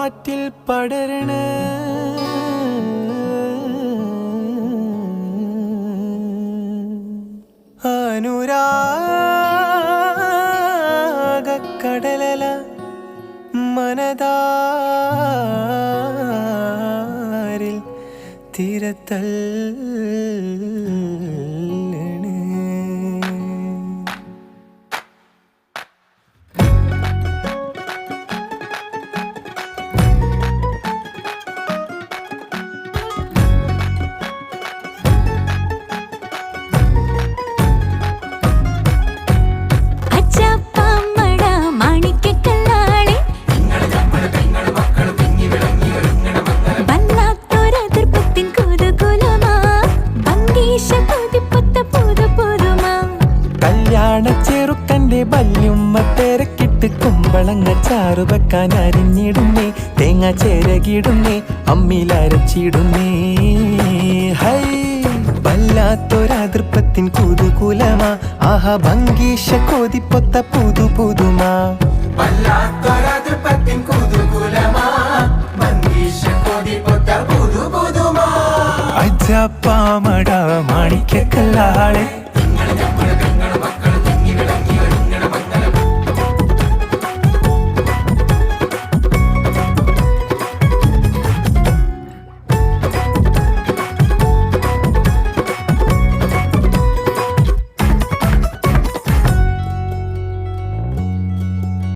കാറ്റിൽ പടരണ അനുരാഗക്കടലല മനതാരിൽ തിരത്തല്ലണ്. ചെറുക്കന്റെ ബല്യുമ്മ തിരക്കിട്ട് കുമ്പളങ്ങ ചാറു വെക്കാൻ അരിഞ്ഞിടുന്നേ, തേങ്ങ ചേരകിടുന്നേ, അമ്മിലരച്ചിടുന്നേ. ഹൈ വല്ലാത്തൊരതൃപ്പത്തിൻ കുതുകുലമാ, ആഹാ ഭംഗീഷ കോതിപ്പൊത്ത പുതു പുതുമാ. വല്ലാത്തൊരതൃപ്പത്തിൻ കുതുകുലമാ, ഭംഗീഷ കോതിപ്പൊത്ത പുതു പുതുമാ. അജ്ജപ്പാമട മാണിക്കക്കല്ലാളെ